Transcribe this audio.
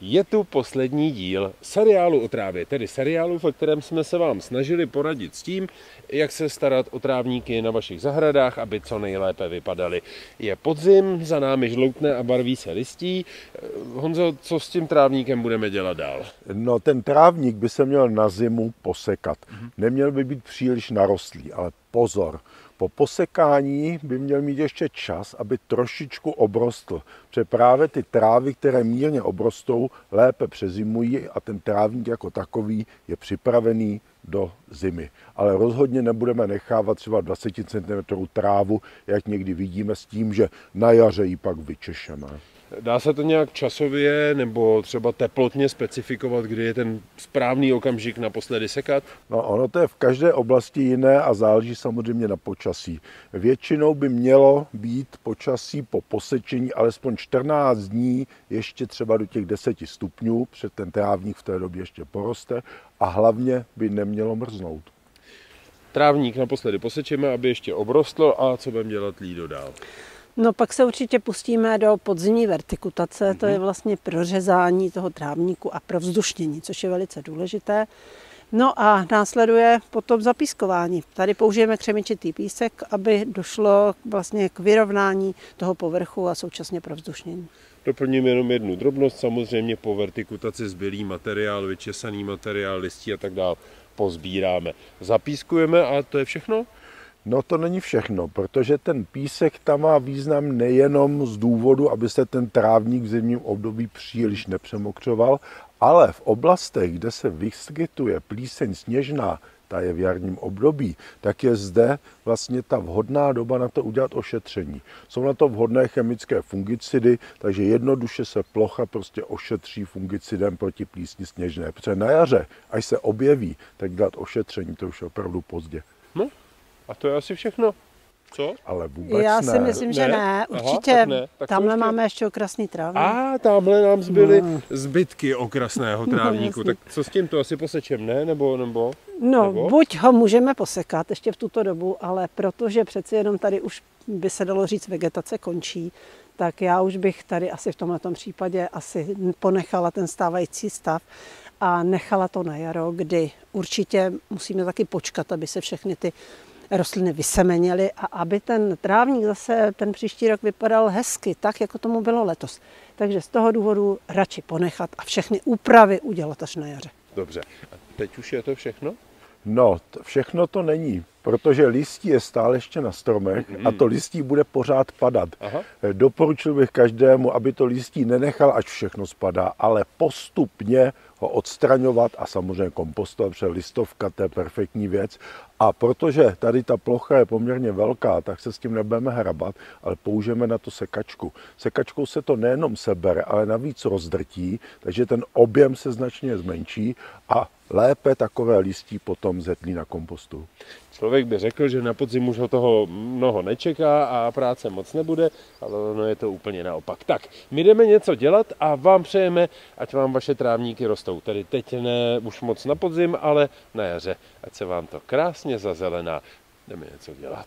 Je tu poslední díl seriálu o trávě, tedy seriálu, ve kterém jsme se vám snažili poradit s tím, jak se starat o trávníky na vašich zahradách, aby co nejlépe vypadaly. Je podzim, za námi žloutne a barví se listí. Honzo, co s tím trávníkem budeme dělat dál? No, ten trávník by se měl na zimu posekat. Neměl by být příliš narostlý, ale pozor. Po posekání by měl mít ještě čas, aby trošičku obrostl. Protože právě ty trávy, které mírně obrostou, lépe přezimují a ten trávník jako takový je připravený do zimy. Ale rozhodně nebudeme nechávat třeba 20 cm trávu, jak někdy vidíme, s tím, že na jaře ji pak vyčešeme. Dá se to nějak časově nebo třeba teplotně specifikovat, kdy je ten správný okamžik naposledy sekat? No, ono to je v každé oblasti jiné a záleží samozřejmě na počasí. Většinou by mělo být počasí po posečení alespoň 14 dní ještě třeba do těch 10 stupňů, protože ten trávník v té době ještě poroste a hlavně by nemělo mrznout. Trávník naposledy posečeme, aby ještě obrostl, a co budeme dělat lído dál? No pak se určitě pustíme do podzimní vertikutace, to je vlastně prořezání toho trávníku a provzdušnění, což je velice důležité. No a následuje potom zapískování. Tady použijeme křemičitý písek, aby došlo vlastně k vyrovnání toho povrchu a současně provzdušnění. Doplním jenom jednu drobnost, samozřejmě po vertikutaci zbylý materiál, vyčesaný materiál, listí a tak dále pozbíráme. Zapískujeme a to je všechno? No to není všechno, protože ten písek tam má význam nejenom z důvodu, aby se ten trávník v zimním období příliš nepřemokřoval, ale v oblastech, kde se vyskytuje plíseň sněžná, ta je v jarním období, tak je zde vlastně ta vhodná doba na to udělat ošetření. Jsou na to vhodné chemické fungicidy, takže jednoduše se plocha prostě ošetří fungicidem proti plísni sněžné. Protože na jaře, až se objeví, tak dělat ošetření, to už je opravdu pozdě. No. A to je asi všechno. Co? Ale vůbec Já ne. si myslím, že ne. Určitě. Aha, ne. Tamhle máme ještě okrasný trávník. A tamhle nám zbyly zbytky okrasného trávníku. Tak co s tím, to asi posečem, ne? Nebo? No, buď ho můžeme posekat ještě v tuto dobu, ale protože přeci jenom tady už by se dalo říct vegetace končí, tak já už bych tady asi v tomhletom případě asi ponechala ten stávající stav a nechala to na jaro, kdy určitě musíme taky počkat, aby se všechny ty rostliny vysemenily a aby ten trávník zase ten příští rok vypadal hezky, tak jako tomu bylo letos. Takže z toho důvodu radši ponechat a všechny úpravy udělat až na jaře. Dobře. A teď už je to všechno? No, všechno to není, protože listí je stále ještě na stromech a to listí bude pořád padat. Aha. Doporučil bych každému, aby to listí nenechal, až všechno spadá, ale postupně ho odstraňovat a samozřejmě kompostovat, protože listovka, to je perfektní věc. A protože tady ta plocha je poměrně velká, tak se s tím nebudeme hrabat, ale použijeme na to sekačku. Sekačkou se to nejenom sebere, ale navíc rozdrtí, takže ten objem se značně zmenší a lépe takové listí potom zetlí na kompostu. Člověk by řekl, že na podzim už ho toho mnoho nečeká a práce moc nebude, ale ono je to úplně naopak. Tak, my jdeme něco dělat a vám přejeme, ať vám vaše trávníky rostou. Tedy teď ne už moc na podzim, ale na jaře. Ať se vám to krásně zazelená. Jdeme něco dělat.